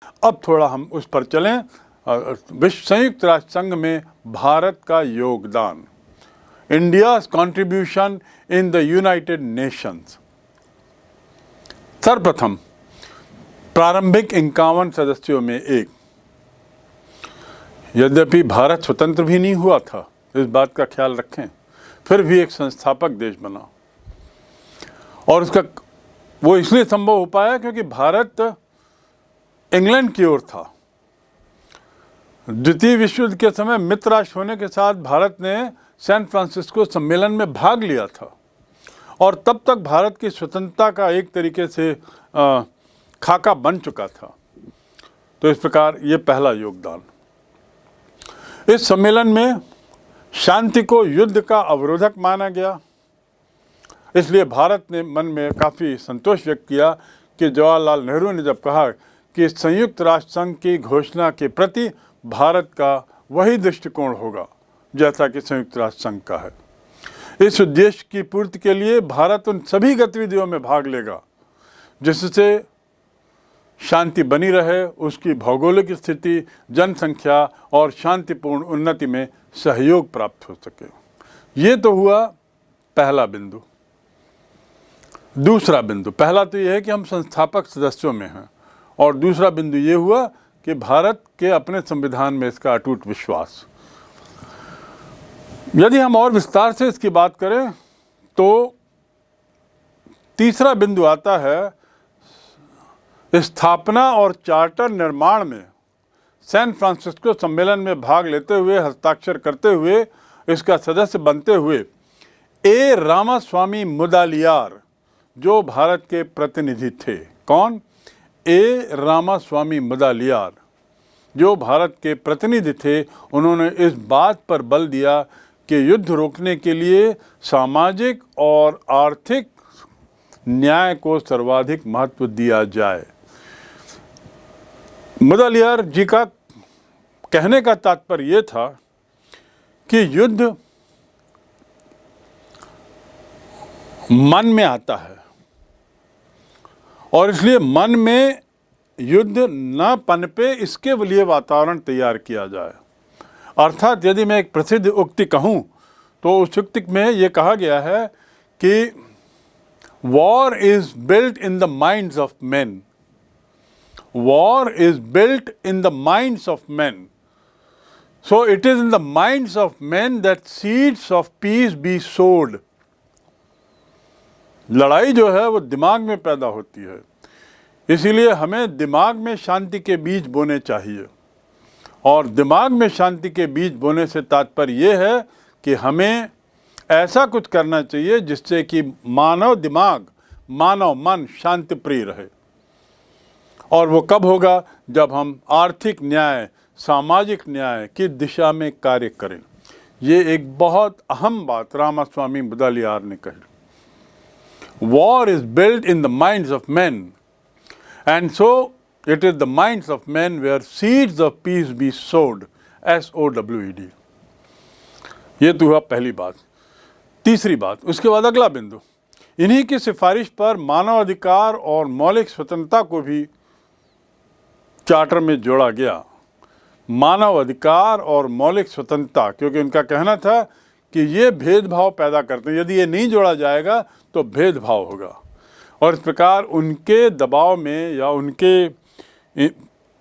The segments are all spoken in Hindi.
अब थोड़ा हम उस पर चलें, विश्व संयुक्त राष्ट्र संघ में भारत का योगदान, India's contribution in the United Nations. सर्वप्रथम प्रारंभिक 51 सदस्यों में एक। यद्यपि भारत स्वतंत्र भी नहीं हुआ था, इस बात का ख्याल रखें, फिर भी एक संस्थापक देश बना। और उसका वो इसलिए संभव हो पाया क्योंकि भारत इंग्लैंड की ओर था। द्वितीय विश्व युद्ध के समय मित्र राष्ट्र होने के साथ भारत ने सैन फ्रांसिस्को सम्मेलन में भाग लिया था और तब तक भारत की स्वतंत्रता का एक तरीके से खाका बन चुका था। तो इस प्रकार ये पहला योगदान। इस सम्मेलन में शांति को युद्ध का अवरोधक माना गया, इसलिए भारत ने मन में काफ़ी संतोष व्यक्त किया कि जवाहरलाल नेहरू ने जब कहा कि संयुक्त राष्ट्र संघ की घोषणा के प्रति भारत का वही दृष्टिकोण होगा जैसा कि संयुक्त राष्ट्र संघ का है। इस उद्देश्य की पूर्ति के लिए भारत उन सभी गतिविधियों में भाग लेगा जिससे शांति बनी रहे, उसकी भौगोलिक स्थिति, जनसंख्या और शांतिपूर्ण उन्नति में सहयोग प्राप्त हो सके। ये तो हुआ पहला बिंदु। दूसरा बिंदु, पहला तो यह है कि हम संस्थापक सदस्यों में हैं, और दूसरा बिंदु ये हुआ कि भारत के अपने संविधान में इसका अटूट विश्वास। यदि हम और विस्तार से इसकी बात करें तो तीसरा बिंदु आता है स्थापना और चार्टर निर्माण में सैन फ्रांसिस्को सम्मेलन में भाग लेते हुए, हस्ताक्षर करते हुए, इसका सदस्य बनते हुए ए रामास्वामी मुदालियार जो भारत के प्रतिनिधि थे। कौन? ए रामास्वामी मुदालियार जो भारत के प्रतिनिधि थे। उन्होंने इस बात पर बल दिया कि युद्ध रोकने के लिए सामाजिक और आर्थिक न्याय को सर्वाधिक महत्व दिया जाए। मुदालियार जी का कहने का तात्पर्य यह था कि युद्ध मन में आता है और इसलिए मन में युद्ध न पनपे, इसके लिए वातावरण तैयार किया जाए। अर्थात यदि मैं एक प्रसिद्ध उक्ति कहूँ तो उस उक्ति में ये कहा गया है कि war is built in the minds of men, war is built in the minds of men, so it is in the minds of men that seeds of peace be sown. लड़ाई जो है वो दिमाग में पैदा होती है, इसीलिए हमें दिमाग में शांति के बीज बोने चाहिए। और दिमाग में शांति के बीज बोने से तात्पर्य ये है कि हमें ऐसा कुछ करना चाहिए जिससे कि मानव दिमाग, मानव मन शांति प्रिय रहे। और वो कब होगा? जब हम आर्थिक न्याय, सामाजिक न्याय की दिशा में कार्य करें। ये एक बहुत अहम बात रामास्वामी मुदालियार ने कही। War is built in the minds of main and so it is the minds of men where seeds of peace be sowed, SOWED। ये तो हुआ पहली बात। तीसरी बात, उसके बाद अगला बिंदु, इन्हीं की सिफारिश पर मानव अधिकार और मौलिक स्वतंत्रता को भी चार्टर में जोड़ा गया। मानव अधिकार और मौलिक स्वतंत्रता, क्योंकि उनका कहना था कि ये भेदभाव पैदा करते हैं, यदि ये नहीं जोड़ा जाएगा तो भेदभाव होगा। और इस प्रकार उनके दबाव में या उनके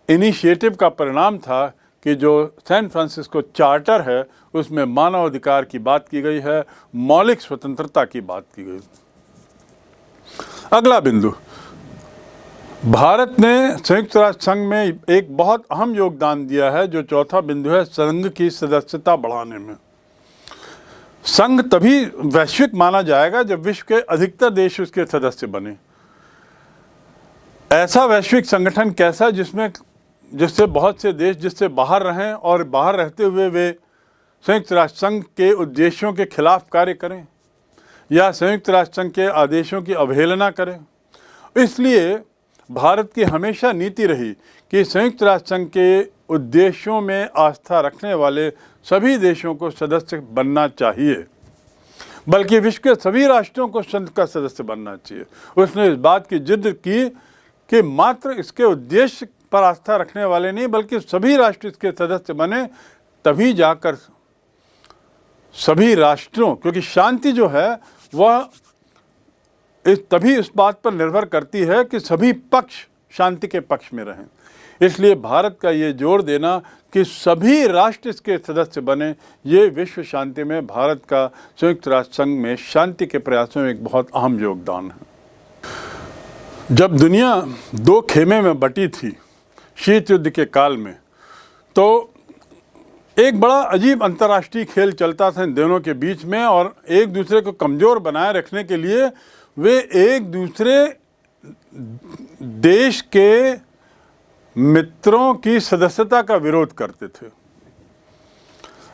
इनिशिएटिव का परिणाम था कि जो सैन फ्रांसिस्को चार्टर है उसमें मानव अधिकार की बात की गई है, मौलिक स्वतंत्रता की बात की गई। अगला बिंदु, भारत ने संयुक्त राष्ट्र संघ में एक बहुत अहम योगदान दिया है, जो चौथा बिंदु है संघ की सदस्यता बढ़ाने में। संघ तभी वैश्विक माना जाएगा जब विश्व के अधिकतर देश उसके सदस्य बने। ऐसा वैश्विक संगठन कैसा जिससे बहुत से देश जिससे बाहर रहें और बाहर रहते हुए वे संयुक्त राष्ट्र संघ के उद्देश्यों के खिलाफ कार्य करें या संयुक्त राष्ट्र संघ के आदेशों की अवहेलना करें। इसलिए भारत की हमेशा नीति रही कि संयुक्त राष्ट्र संघ के उद्देश्यों में आस्था रखने वाले सभी देशों को सदस्य बनना चाहिए, बल्कि विश्व के सभी राष्ट्रों को संघ का सदस्य बनना चाहिए। उसने इस बात की जिद की कि मात्र इसके उद्देश्य पर आस्था रखने वाले नहीं, बल्कि सभी राष्ट्र इसके सदस्य बने, तभी जाकर सभी राष्ट्रों, क्योंकि शांति जो है वह तभी इस बात पर निर्भर करती है कि सभी पक्ष शांति के पक्ष में रहें। इसलिए भारत का ये जोर देना कि सभी राष्ट्र इसके सदस्य बने, ये विश्व शांति में भारत का संयुक्त राष्ट्र संघ में शांति के प्रयासों में एक बहुत अहम योगदान है। जब दुनिया दो खेमे में बटी थी शीत युद्ध के काल में, तो एक बड़ा अजीब अंतर्राष्ट्रीय खेल चलता था इन दोनों के बीच में, और एक दूसरे को कमज़ोर बनाए रखने के लिए वे एक दूसरे देश के मित्रों की सदस्यता का विरोध करते थे।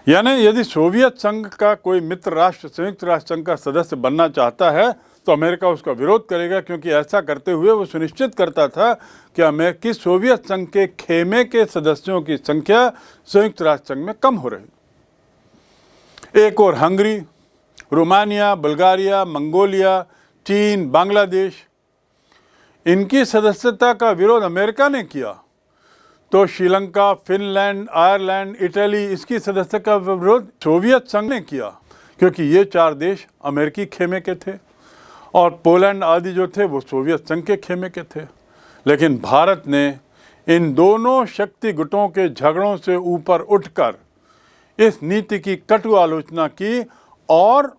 यानी यदि सोवियत संघ का कोई मित्र राष्ट्र संयुक्त राष्ट्र संघ का सदस्य बनना चाहता है तो अमेरिका उसका विरोध करेगा, क्योंकि ऐसा करते हुए वो सुनिश्चित करता था कि सोवियत संघ के खेमे के सदस्यों की संख्या संयुक्त राष्ट्र संघ में कम हो रही। एक और हंगरी, रोमानिया, बुल्गारिया, मंगोलिया, चीन, बांग्लादेश, इनकी सदस्यता का विरोध अमेरिका ने किया, तो श्रीलंका, फिनलैंड, आयरलैंड, इटली, इसकी सदस्यता का विरोध सोवियत संघ ने किया, क्योंकि ये चार देश अमेरिकी खेमे के थे और पोलैंड आदि जो थे वो सोवियत संघ के खेमे के थे। लेकिन भारत ने इन दोनों शक्ति गुटों के झगड़ों से ऊपर उठकर इस नीति की कटु आलोचना की और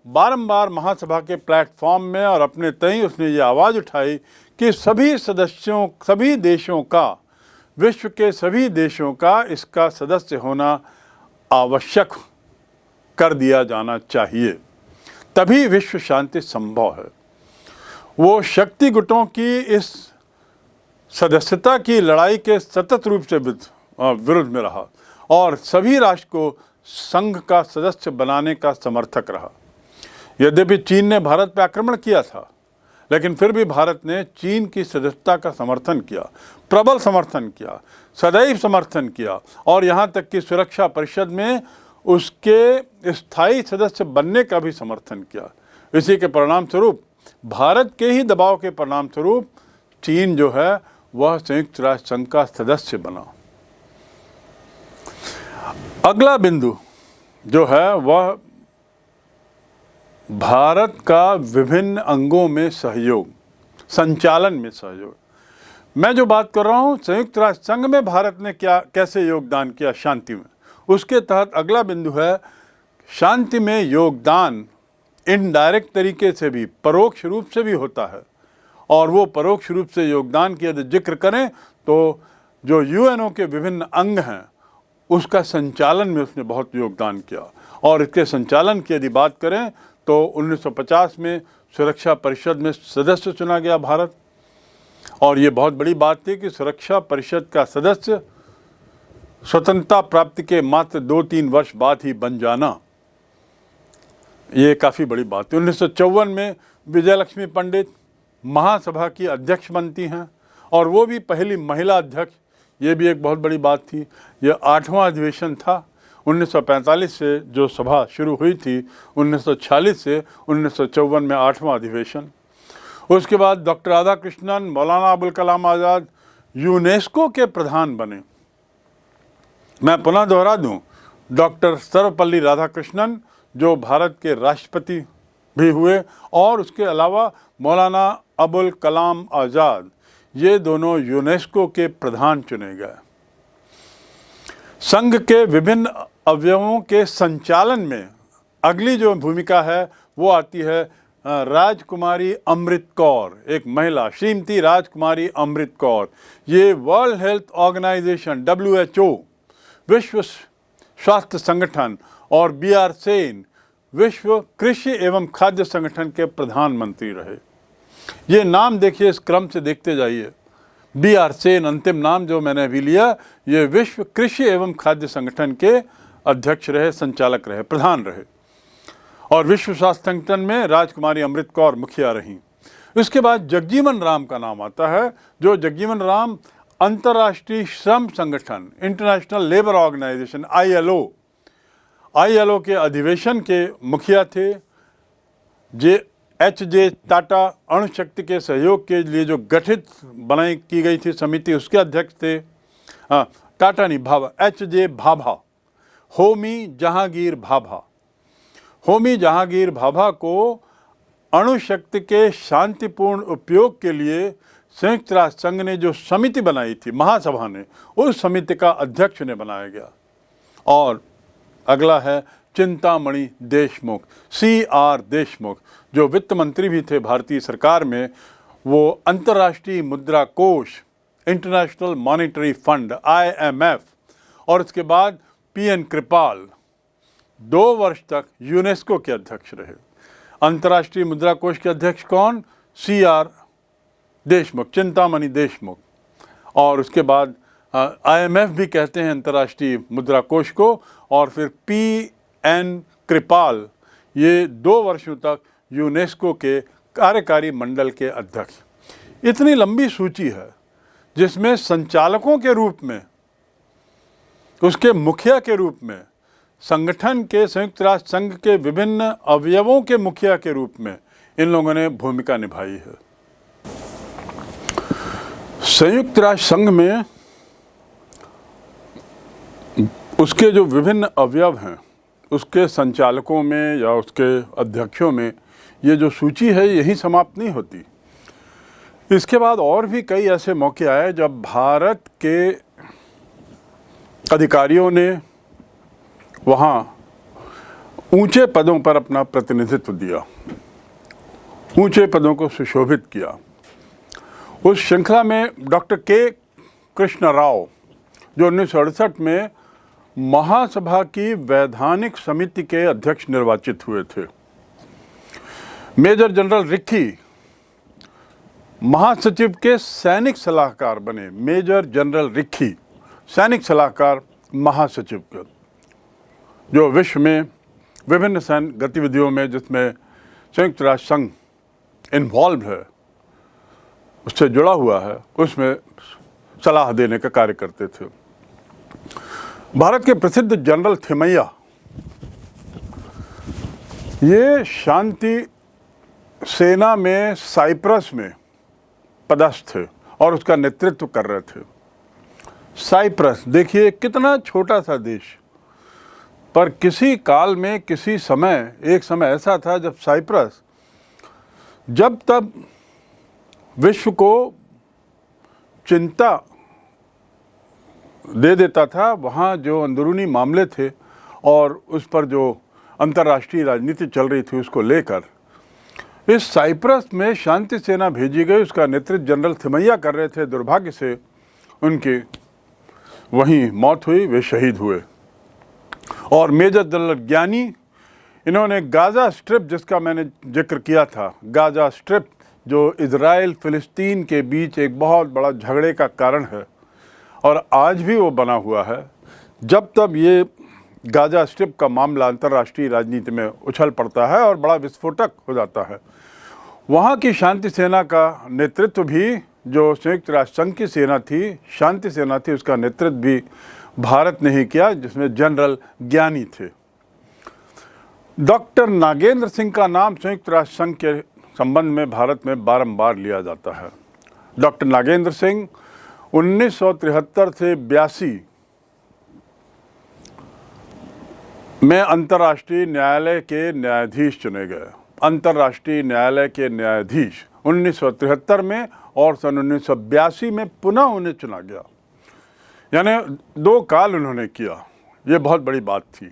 बारंबार महासभा के प्लेटफॉर्म में और अपने तय उसने ये आवाज़ उठाई कि सभी देशों का, विश्व के सभी देशों का इसका सदस्य होना आवश्यक कर दिया जाना चाहिए, तभी विश्व शांति संभव है। वो शक्ति गुटों की इस सदस्यता की लड़ाई के सतत रूप से विरुद्ध में रहा और सभी राष्ट्र को संघ का सदस्य बनाने का समर्थक रहा। यद्यपि चीन ने भारत पर आक्रमण किया था, लेकिन फिर भी भारत ने चीन की सदस्यता का समर्थन किया, प्रबल समर्थन किया, सदैव समर्थन किया और यहाँ तक कि सुरक्षा परिषद में उसके स्थायी सदस्य बनने का भी समर्थन किया। इसी के परिणाम स्वरूप, भारत के ही दबाव के परिणाम स्वरूप चीन जो है वह संयुक्त राष्ट्र संघ का सदस्य बना। अगला बिंदु जो है वह भारत का विभिन्न अंगों में सहयोग, संचालन में सहयोग। मैं जो बात कर रहा हूँ संयुक्त राष्ट्र संघ में भारत ने कैसे योगदान किया शांति में, उसके तहत अगला बिंदु है शांति में योगदान इनडायरेक्ट तरीके से भी, परोक्ष रूप से भी होता है। और वो परोक्ष रूप से योगदान की यदि जिक्र करें तो जो यूएनओ के विभिन्न अंग हैं उसका संचालन में उसने बहुत योगदान किया। और इसके संचालन की यदि बात करें तो 1950 में सुरक्षा परिषद में सदस्य चुना गया भारत, और ये बहुत बड़ी बात थी कि सुरक्षा परिषद का सदस्य स्वतंत्रता प्राप्ति के मात्र 2-3 वर्ष बाद ही बन जाना, ये काफ़ी बड़ी बात है। 1954 में विजयलक्ष्मी पंडित महासभा की अध्यक्ष बनती हैं और वो भी पहली महिला अध्यक्ष, ये भी एक बहुत बड़ी बात थी। यह 8वां अधिवेशन था 1945 से जो सभा शुरू हुई थी, 1946 से 1954 में 8वां अधिवेशन। उसके बाद डॉक्टर राधाकृष्णन, मौलाना अबुल कलाम आज़ाद यूनेस्को के प्रधान बने। मैं पुनः दोहरा दूं, डॉक्टर सर्वपल्ली राधाकृष्णन जो भारत के राष्ट्रपति भी हुए और उसके अलावा मौलाना अबुल कलाम आज़ाद, ये दोनों यूनेस्को के प्रधान चुने गए। संघ के विभिन्न अवयवों के संचालन में अगली जो भूमिका है वो आती है राजकुमारी अमृत कौर, एक महिला, श्रीमती राजकुमारी अमृत कौर। ये वर्ल्ड हेल्थ ऑर्गेनाइजेशन WHO, विश्व स्वास्थ्य संगठन और BR सेन, विश्व कृषि एवं खाद्य संगठन के प्रधानमंत्री रहे। ये नाम देखिए, इस क्रम से देखते जाइए। BR सेन अंतिम नाम जो मैंने अभी लिया, ये विश्व कृषि एवं खाद्य संगठन के अध्यक्ष रहे, संचालक रहे, प्रधान रहे। और विश्व स्वास्थ्य संगठन में राजकुमारी अमृत कौर मुखिया रहीं। इसके बाद जगजीवन राम का नाम आता है, जो जगजीवन राम अंतर्राष्ट्रीय श्रम संगठन, इंटरनेशनल लेबर ऑर्गेनाइजेशन ILO के अधिवेशन के मुखिया थे। एच.जे. टाटा अणु शक्ति के सहयोग के लिए जो गठित की गई थी समिति, उसके अध्यक्ष थे टाटा नहीं, भाभा, एच.जे. भाभा, होमी जहांगीर भाभा। होमी जहांगीर भाभा को अणु शक्ति के शांतिपूर्ण उपयोग के लिए संयुक्त राष्ट्र संघ ने जो समिति बनाई थी, महासभा ने, उस समिति का अध्यक्ष ने बनाया गया। और अगला है चिंतामणि देशमुख, C.R. देशमुख, जो वित्त मंत्री भी थे भारतीय सरकार में। वो अंतर्राष्ट्रीय मुद्रा कोष, इंटरनेशनल मॉनेटरी फंड, IMF, और उसके बाद P.N. कृपाल 2 वर्ष तक यूनेस्को के अध्यक्ष रहे। अंतर्राष्ट्रीय मुद्रा कोष के अध्यक्ष कौन? C.R. देशमुख, चिंतामणि देशमुख। और उसके बाद IMF भी कहते हैं अंतर्राष्ट्रीय मुद्रा कोष को। और फिर P.N. कृपाल, ये 2 वर्षों तक यूनेस्को के कार्यकारी मंडल के अध्यक्ष। इतनी लंबी सूची है जिसमें संचालकों के रूप में, उसके मुखिया के रूप में, संगठन के, संयुक्त राष्ट्र संघ के विभिन्न अवयवों के मुखिया के रूप में इन लोगों ने भूमिका निभाई है। संयुक्त राष्ट्र संघ में उसके जो विभिन्न अवयव हैं, उसके संचालकों में या उसके अध्यक्षों में ये जो सूची है यही समाप्त नहीं होती। इसके बाद और भी कई ऐसे मौके आए जब भारत के अधिकारियों ने वहाँ ऊंचे पदों पर अपना प्रतिनिधित्व दिया, ऊंचे पदों को सुशोभित किया। उस श्रृंखला में डॉक्टर के कृष्ण राव, जो 1968 में महासभा की वैधानिक समिति के अध्यक्ष निर्वाचित हुए थे। मेजर जनरल रिक्की महासचिव के सैनिक सलाहकार बने। मेजर जनरल रिक्की, सैनिक सलाहकार महासचिव के, जो विश्व में विभिन्न सैन्य गतिविधियों में जिसमें संयुक्त राष्ट्र संघ इन्वॉल्व है, उससे जुड़ा हुआ है, उसमें सलाह देने का कार्य करते थे। भारत के प्रसिद्ध जनरल थिमैया, ये शांति सेना में साइप्रस में पदस्थ थे और उसका नेतृत्व कर रहे थे। साइप्रस देखिए कितना छोटा सा देश, पर किसी काल में, किसी समय, एक समय ऐसा था जब साइप्रस जब तब विश्व को चिंता दे देता था। वहाँ जो अंदरूनी मामले थे और उस पर जो अंतर्राष्ट्रीय राजनीति चल रही थी उसको लेकर इस साइप्रस में शांति सेना भेजी गई। उसका नेतृत्व जनरल थिमैया कर रहे थे। दुर्भाग्य से उनकी वहीं मौत हुई, वे शहीद हुए। और मेजर जनरल ज्ञानी, इन्होंने गाज़ा स्ट्रिप, जिसका मैंने जिक्र किया था, गाज़ा स्ट्रिप जो इजराइल फिलिस्तीन के बीच एक बहुत बड़ा झगड़े का कारण है और आज भी वो बना हुआ है। जब तब ये गाज़ा स्ट्रिप का मामला अंतर्राष्ट्रीय राजनीति में उछल पड़ता है और बड़ा विस्फोटक हो जाता है। वहाँ की शांति सेना का नेतृत्व भी, जो संयुक्त राष्ट्र संघ की सेना थी, शांति सेना थी, उसका नेतृत्व भी भारत ने ही किया, जिसमें जनरल ज्ञानी थे। डॉक्टर नागेंद्र सिंह का नाम संयुक्त राष्ट्र संघ के संबंध में भारत में बारंबार लिया जाता है। डॉक्टर नागेंद्र सिंह 1973 से 82 में अंतर्राष्ट्रीय न्यायालय के न्यायाधीश चुने गए। अंतर्राष्ट्रीय न्यायालय के न्यायाधीश 1973 में और सन 1982 में पुनः उन्हें चुना गया, यानी 2 काल उन्होंने किया। ये बहुत बड़ी बात थी।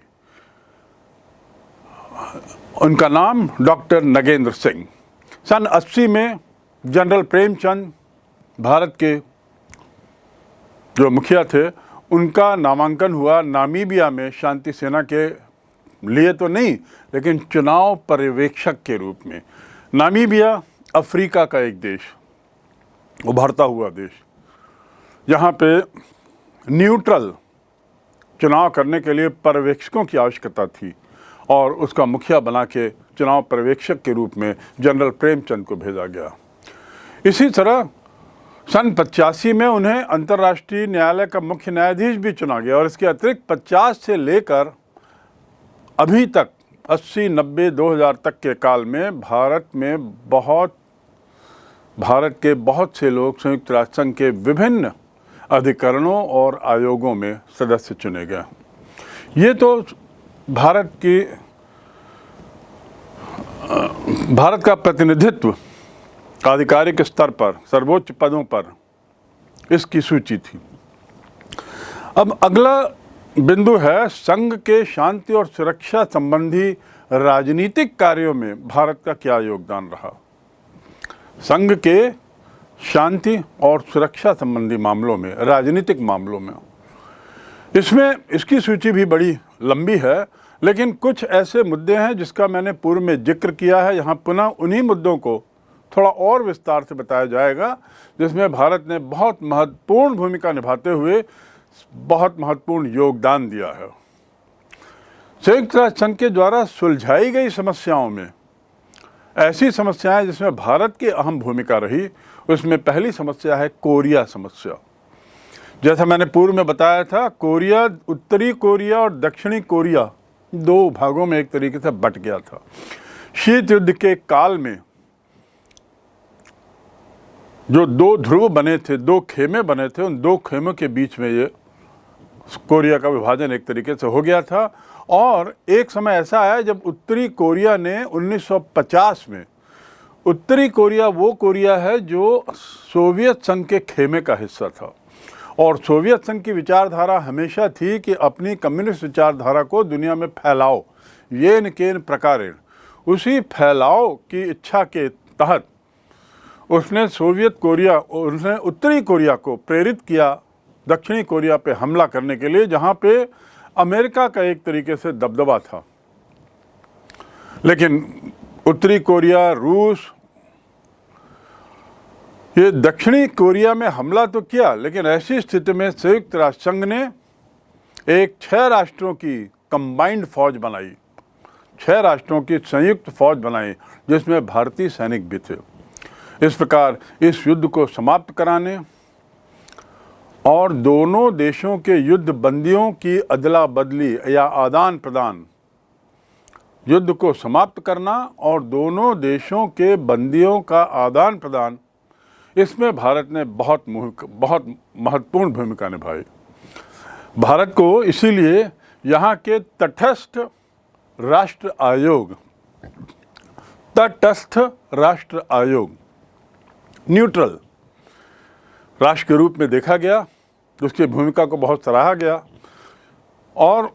उनका नाम डॉक्टर नगेंद्र सिंह। सन 80 में जनरल प्रेमचंद, भारत के जो मुखिया थे, उनका नामांकन हुआ नामीबिया में शांति सेना के लिए तो नहीं, लेकिन चुनाव पर्यवेक्षक के रूप में। नामीबिया अफ्रीका का एक देश, उभरता हुआ देश, जहाँ पे न्यूट्रल चुनाव करने के लिए पर्यवेक्षकों की आवश्यकता थी और उसका मुखिया बना के चुनाव पर्यवेक्षक के रूप में जनरल प्रेमचंद को भेजा गया। इसी तरह सन 85 में उन्हें अंतर्राष्ट्रीय न्यायालय का मुख्य न्यायाधीश भी चुना गया और इसके अतिरिक्त 50 से लेकर अभी तक 80, 90, 2000 तक के काल में भारत के बहुत से लोग संयुक्त राष्ट्र संघ के विभिन्न अधिकरणों और आयोगों में सदस्य चुने गए। ये तो भारत का प्रतिनिधित्व आधिकारिक स्तर पर सर्वोच्च पदों पर इसकी सूची थी। अब अगला बिंदु है संघ के शांति और सुरक्षा संबंधी राजनीतिक कार्यों में भारत का क्या योगदान रहा। संघ के शांति और सुरक्षा संबंधी मामलों में, राजनीतिक मामलों में, इसमें इसकी सूची भी बड़ी लंबी है, लेकिन कुछ ऐसे मुद्दे हैं जिसका मैंने पूर्व में जिक्र किया है। यहाँ पुनः उन्हीं मुद्दों को थोड़ा और विस्तार से बताया जाएगा, जिसमें भारत ने बहुत महत्वपूर्ण भूमिका निभाते हुए बहुत महत्वपूर्ण योगदान दिया है। संयुक्त राष्ट्र संघ के द्वारा सुलझाई गई समस्याओं में ऐसी समस्याएं जिसमें भारत की अहम भूमिका रही, उसमें पहली समस्या है कोरिया समस्या। जैसा मैंने पूर्व में बताया था, कोरिया, उत्तरी कोरिया और दक्षिणी कोरिया दो भागों में एक तरीके से बट गया था। शीत युद्ध के काल में जो दो ध्रुव बने थे, दो खेमे बने थे, उन दो खेमों के बीच में ये कोरिया का विभाजन एक तरीके से हो गया था। और एक समय ऐसा आया जब उत्तरी कोरिया ने 1950 में, उत्तरी कोरिया वो कोरिया है जो सोवियत संघ के खेमे का हिस्सा था, और सोवियत संघ की विचारधारा हमेशा थी कि अपनी कम्युनिस्ट विचारधारा को दुनिया में फैलाओ, येन केन प्रकारेण। उसी फैलाव की इच्छा के तहत उसने उत्तरी कोरिया को प्रेरित किया दक्षिणी कोरिया पे हमला करने के लिए, जहां पे अमेरिका का एक तरीके से दबदबा था। लेकिन उत्तरी कोरिया, रूस, ये दक्षिणी कोरिया में हमला तो किया, लेकिन ऐसी स्थिति में संयुक्त राष्ट्र संघ ने एक 6 राष्ट्रों की कंबाइंड फौज बनाई, 6 राष्ट्रों की संयुक्त फौज बनाई, जिसमें भारतीय सैनिक भी थे। इस प्रकार इस युद्ध को समाप्त कराने और दोनों देशों के युद्ध बंदियों की अदला बदली या आदान प्रदान, युद्ध को समाप्त करना और दोनों देशों के बंदियों का आदान प्रदान, इसमें भारत ने बहुत महत्वपूर्ण भूमिका निभाई। भारत को इसीलिए यहाँ के तटस्थ राष्ट्र आयोग, न्यूट्रल राष्ट्र के रूप में देखा गया, उसकी भूमिका को बहुत सराहा गया और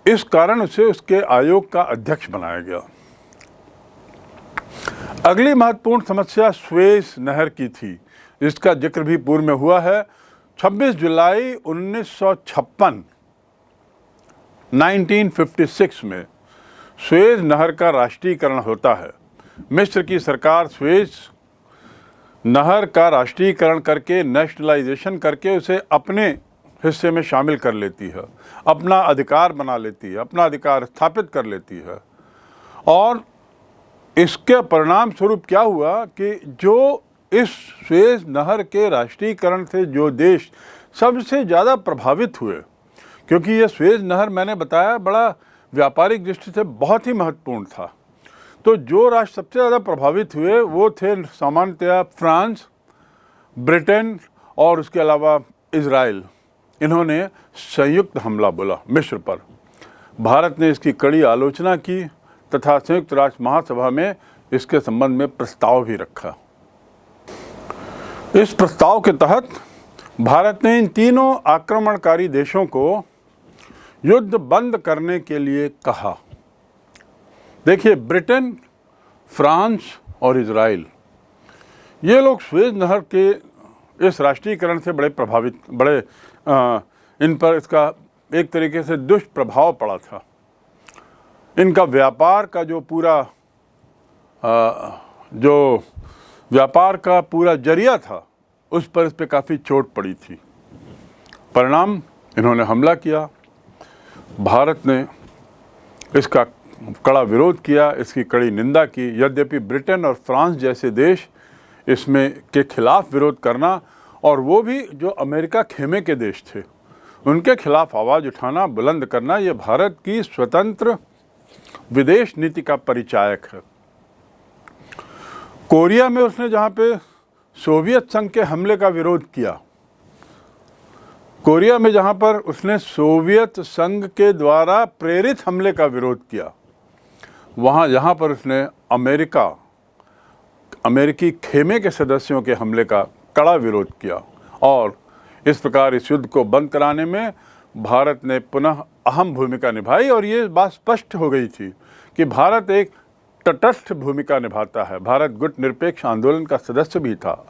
इस कारण उसे उसके आयोग का अध्यक्ष बनाया गया। अगली महत्वपूर्ण समस्या स्वेज नहर की थी, इसका जिक्र भी पूर्व में हुआ है। 26 जुलाई 1956 में स्वेज नहर का राष्ट्रीयकरण होता है। मिस्र की सरकार स्वेज नहर का राष्ट्रीयकरण करके, नेशनलाइजेशन करके उसे अपने हिस्से में शामिल कर लेती है, अपना अधिकार बना लेती है, अपना अधिकार स्थापित कर लेती है। और इसके परिणाम स्वरूप क्या हुआ कि जो इस स्वेज नहर के राष्ट्रीयकरण से जो देश सबसे ज़्यादा प्रभावित हुए, क्योंकि ये स्वेज नहर मैंने बताया बड़ा व्यापारिक दृष्टि से बहुत ही महत्वपूर्ण था, तो जो राष्ट्र सबसे ज़्यादा प्रभावित हुए वो थे सामान्यतया फ्रांस, ब्रिटेन और उसके अलावा इजराइल। इन्होंने संयुक्त हमला बोला मिस्र पर। भारत ने इसकी कड़ी आलोचना की तथा संयुक्त राष्ट्र महासभा में इसके संबंध में प्रस्ताव भी रखा। इस प्रस्ताव के तहत भारत ने इन तीनों आक्रमणकारी देशों को युद्ध बंद करने के लिए कहा। देखिए, ब्रिटेन, फ्रांस और इजराइल, ये लोग स्वेज नहर के इस राष्ट्रीयकरण से बड़े इन पर इसका एक तरीके से दुष्प्रभाव पड़ा था। इनका व्यापार का जो व्यापार का पूरा जरिया था, उस पर इस पर काफ़ी चोट पड़ी थी। परिणाम, इन्होंने हमला किया। भारत ने इसका कड़ा विरोध किया, इसकी कड़ी निंदा की। यद्यपि ब्रिटेन और फ्रांस जैसे देश इसमें के खिलाफ विरोध करना, और वो भी जो अमेरिका खेमे के देश थे, उनके खिलाफ आवाज़ उठाना, बुलंद करना, ये भारत की स्वतंत्र विदेश नीति का परिचायक है। कोरिया में उसने जहाँ पे सोवियत संघ के हमले का विरोध किया, कोरिया में जहाँ पर उसने सोवियत संघ के द्वारा प्रेरित हमले का विरोध किया, वहाँ जहाँ पर उसने अमेरिकी खेमे के सदस्यों के हमले का कड़ा विरोध किया, और इस प्रकार इस युद्ध को बंद कराने में भारत ने पुनः अहम भूमिका निभाई। और ये बात स्पष्ट हो गई थी कि भारत एक तटस्थ भूमिका निभाता है। भारत गुट निरपेक्ष आंदोलन का सदस्य भी था,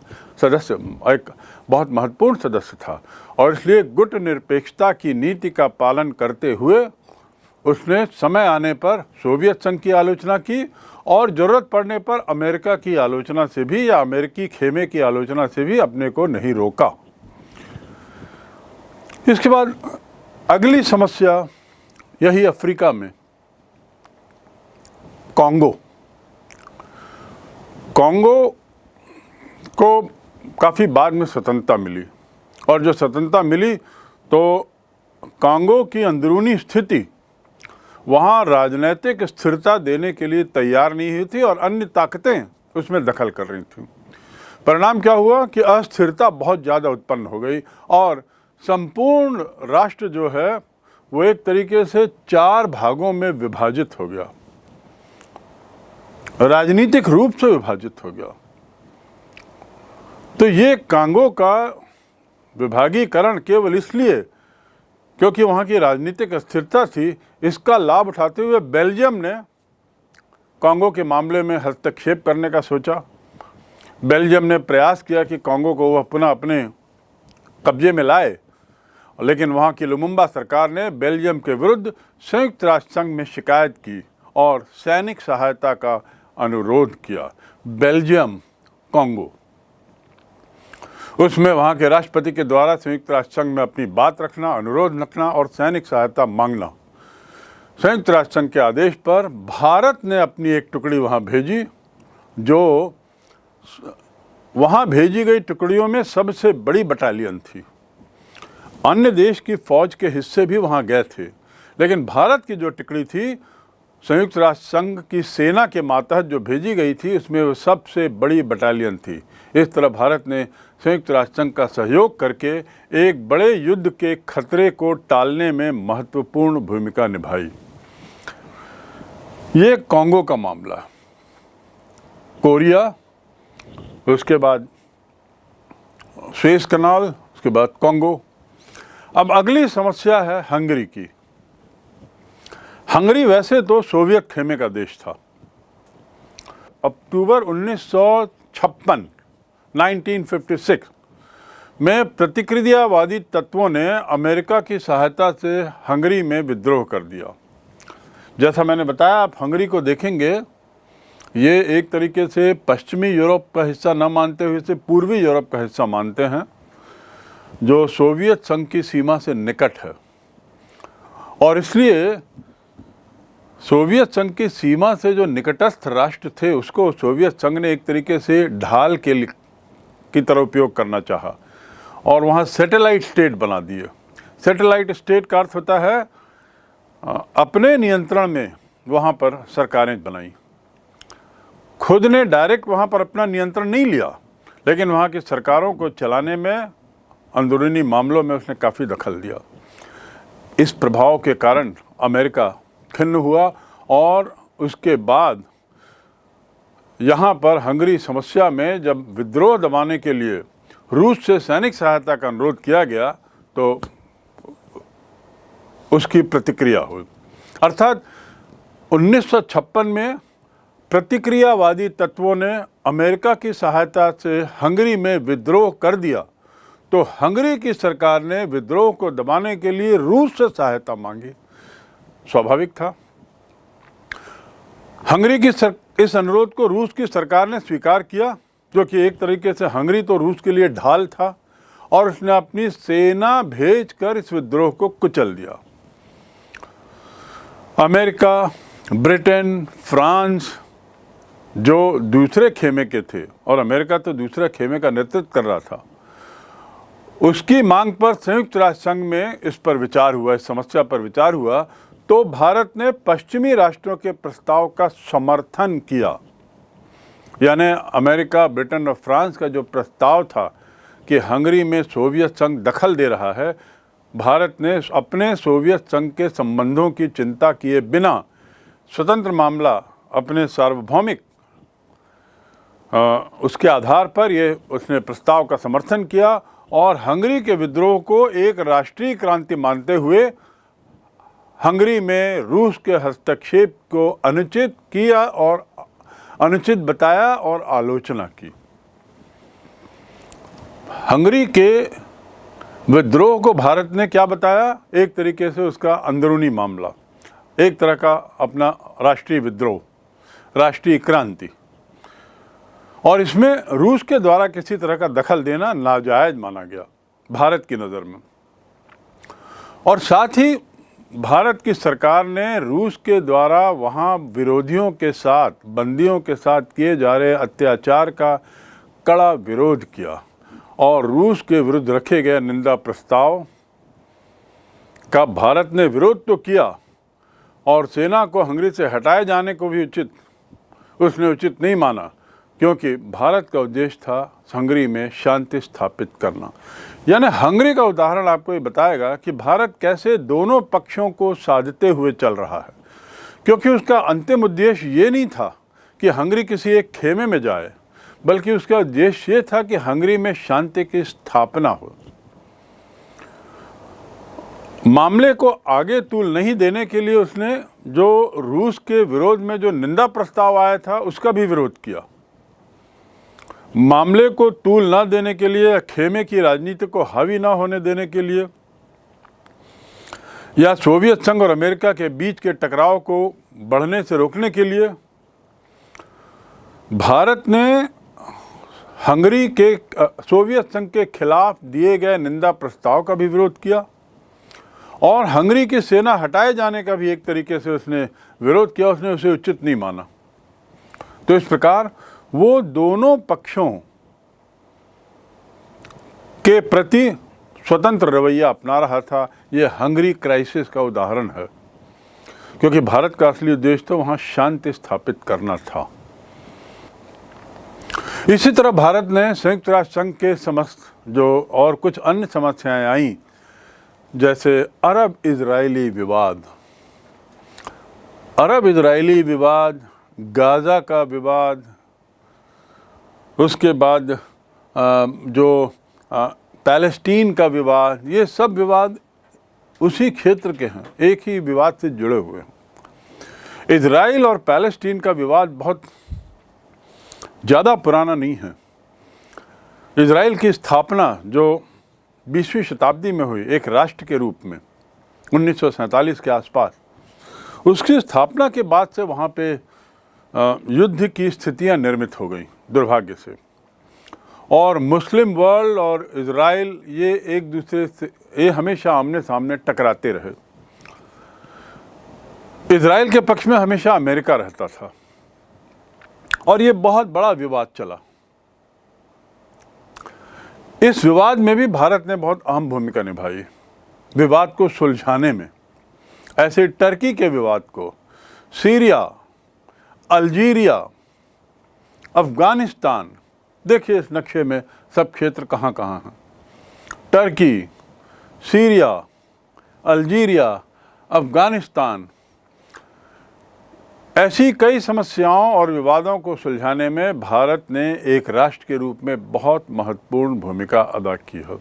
एक बहुत महत्वपूर्ण सदस्य था, और इसलिए गुट निरपेक्षता की नीति का पालन करते हुए उसने समय आने पर सोवियत संघ की आलोचना की, और ज़रूरत पड़ने पर अमेरिका की आलोचना से भी या अमेरिकी खेमे की आलोचना से भी अपने को नहीं रोका। इसके बाद अगली समस्या यही अफ्रीका में कॉन्गो को काफ़ी बाद में स्वतंत्रता मिली, और जो स्वतंत्रता मिली तो कॉन्गो की अंदरूनी स्थिति वहाँ राजनीतिक स्थिरता देने के लिए तैयार नहीं हुई थी, और अन्य ताकतें उसमें दखल कर रही थीं। परिणाम क्या हुआ कि अस्थिरता बहुत ज़्यादा उत्पन्न हो गई, और संपूर्ण राष्ट्र जो है वो एक तरीके से 4 भागों में विभाजित हो गया, राजनीतिक रूप से विभाजित हो गया। तो ये कॉन्गो का विभागीकरण केवल इसलिए क्योंकि वहाँ की राजनीतिक अस्थिरता थी, इसका लाभ उठाते हुए बेल्जियम ने कॉन्गो के मामले में हस्तक्षेप करने का सोचा। बेल्जियम ने प्रयास किया कि कॉन्गो को वह पुनः अपने कब्जे में लाए, लेकिन वहाँ की लुमुम्बा सरकार ने बेल्जियम के विरुद्ध संयुक्त राष्ट्र संघ में शिकायत की और सैनिक सहायता का अनुरोध किया। बेल्जियम कॉन्गो, उसमें वहाँ के राष्ट्रपति के द्वारा संयुक्त राष्ट्र संघ में अपनी बात रखना, अनुरोध रखना और सैनिक सहायता मांगना। संयुक्त राष्ट्र संघ के आदेश पर भारत ने अपनी एक टुकड़ी वहाँ भेजी, जो वहाँ भेजी गई टुकड़ियों में सबसे बड़ी बटालियन थी। अन्य देश की फौज के हिस्से भी वहाँ गए थे, लेकिन भारत की जो टुकड़ी थी संयुक्त राष्ट्र संघ की सेना के मातहत जो भेजी गई थी, उसमें वो सबसे बड़ी बटालियन थी। इस तरह भारत ने संयुक्त राष्ट्र संघ का सहयोग करके एक बड़े युद्ध के खतरे को टालने में महत्वपूर्ण भूमिका निभाई। ये कॉन्गो का मामला, कोरिया, उसके बाद सुएज कनाल, उसके बाद कॉन्गो। अब अगली समस्या है हंगरी की। हंगरी वैसे तो सोवियत खेमे का देश था। अक्टूबर 1956 में प्रतिक्रियावादी तत्वों ने अमेरिका की सहायता से हंगरी में विद्रोह कर दिया। जैसा मैंने बताया, आप हंगरी को देखेंगे, ये एक तरीके से पश्चिमी यूरोप का हिस्सा न मानते हुए इसे पूर्वी यूरोप का हिस्सा मानते हैं, जो सोवियत संघ की सीमा से निकट है। और इसलिए सोवियत संघ की सीमा से जो निकटस्थ राष्ट्र थे, उसको सोवियत संघ ने एक तरीके से ढाल की तरह उपयोग करना चाहा, और वहाँ सैटेलाइट स्टेट बना दिए। सैटेलाइट स्टेट का अर्थ होता है अपने नियंत्रण में वहाँ पर सरकारें बनाई। खुद ने डायरेक्ट वहाँ पर अपना नियंत्रण नहीं लिया, लेकिन वहाँ की सरकारों को चलाने में, अंदरूनी मामलों में उसने काफ़ी दखल दिया। इस प्रभाव के कारण अमेरिका खिन्न हुआ, और उसके बाद यहाँ पर हंगरी समस्या में जब विद्रोह दबाने के लिए रूस से सैनिक सहायता का अनुरोध किया गया, तो उसकी प्रतिक्रिया हुई। अर्थात 1956 में प्रतिक्रियावादी तत्वों ने अमेरिका की सहायता से हंगरी में विद्रोह कर दिया, तो हंगरी की सरकार ने विद्रोह को दबाने के लिए रूस से सहायता मांगी। स्वाभाविक था। हंगरी की इस अनुरोध को रूस की सरकार ने स्वीकार किया, जो कि एक तरीके से हंगरी तो रूस के लिए ढाल था, और उसने अपनी सेना भेजकर इस विद्रोह को कुचल दिया। अमेरिका, ब्रिटेन, फ्रांस, जो दूसरे खेमे के थे, और अमेरिका तो दूसरे खेमे का नेतृत्व कर रहा था, उसकी मांग पर संयुक्त राष्ट्र संघ में इस पर विचार हुआ, इस समस्या पर विचार हुआ, तो भारत ने पश्चिमी राष्ट्रों के प्रस्ताव का समर्थन किया। यानी अमेरिका, ब्रिटेन और फ्रांस का जो प्रस्ताव था कि हंगरी में सोवियत संघ दखल दे रहा है, भारत ने अपने सोवियत संघ के संबंधों की चिंता किए बिना स्वतंत्र मामला अपने सार्वभौमिक उसके आधार पर उसने प्रस्ताव का समर्थन किया और हंगरी के विद्रोह को एक राष्ट्रीय क्रांति मानते हुए हंगरी में रूस के हस्तक्षेप को अनुचित किया और अनुचित बताया और आलोचना की। हंगरी के विद्रोह को भारत ने क्या बताया? एक तरीके से उसका अंदरूनी मामला, एक तरह का अपना राष्ट्रीय विद्रोह, राष्ट्रीय क्रांति, और इसमें रूस के द्वारा किसी तरह का दखल देना नाजायज माना गया भारत की नज़र में। और साथ ही भारत की सरकार ने रूस के द्वारा वहाँ विरोधियों के साथ, बंदियों के साथ किए जा रहे अत्याचार का कड़ा विरोध किया और रूस के विरुद्ध रखे गए निंदा प्रस्ताव का भारत ने विरोध तो किया और सेना को हंगरी से हटाए जाने को भी उसने उचित नहीं माना, क्योंकि भारत का उद्देश्य था हंगरी में शांति स्थापित करना। यानी हंगरी का उदाहरण आपको ये बताएगा कि भारत कैसे दोनों पक्षों को साधते हुए चल रहा है, क्योंकि उसका अंतिम उद्देश्य ये नहीं था कि हंगरी किसी एक खेमे में जाए, बल्कि उसका उद्देश्य ये था कि हंगरी में शांति की स्थापना हो। मामले को आगे तूल नहीं देने के लिए उसने जो रूस के विरोध में जो निंदा प्रस्ताव आया था उसका भी विरोध किया। मामले को तूल ना देने के लिए, खेमे की राजनीति को हावी ना होने देने के लिए, या सोवियत संघ और अमेरिका के बीच के टकराव को बढ़ने से रोकने के लिए भारत ने हंगरी के सोवियत संघ के खिलाफ दिए गए निंदा प्रस्ताव का भी विरोध किया और हंगरी की सेना हटाए जाने का भी एक तरीके से उसने विरोध किया, उसने उसे उचित नहीं माना। तो इस प्रकार वो दोनों पक्षों के प्रति स्वतंत्र रवैया अपना रहा था। ये हंगरी क्राइसिस का उदाहरण है, क्योंकि भारत का असली उद्देश्य तो वहाँ शांति स्थापित करना था। इसी तरह भारत ने संयुक्त राष्ट्र संघ के समस्त जो और कुछ अन्य समस्याएं आई, जैसे अरब इजरायली विवाद, गाज़ा का विवाद, उसके बाद जो पैलेस्टीन का विवाद, ये सब विवाद उसी क्षेत्र के हैं, एक ही विवाद से जुड़े हुए हैं। इजराइल और पैलेस्टीन का विवाद बहुत ज़्यादा पुराना नहीं है। इजराइल की स्थापना जो 20वीं शताब्दी में हुई एक राष्ट्र के रूप में 1947 के आसपास, उसकी स्थापना के बाद से वहाँ पे युद्ध की स्थितियाँ निर्मित हो गई दुर्भाग्य से, और मुस्लिम वर्ल्ड और इजराइल ये एक दूसरे से हमेशा आमने सामने टकराते रहे। इजराइल के पक्ष में हमेशा अमेरिका रहता था और ये बहुत बड़ा विवाद चला। इस विवाद में भी भारत ने बहुत अहम भूमिका निभाई विवाद को सुलझाने में। ऐसे टर्की के विवाद को, सीरिया, अल्जीरिया, अफ़गानिस्तान, देखिए इस नक्शे में सब क्षेत्र कहाँ कहाँ हैं। टर्की, सीरिया, अल्जीरिया, अफ़गानिस्तान, ऐसी कई समस्याओं और विवादों को सुलझाने में भारत ने एक राष्ट्र के रूप में बहुत महत्वपूर्ण भूमिका अदा की है।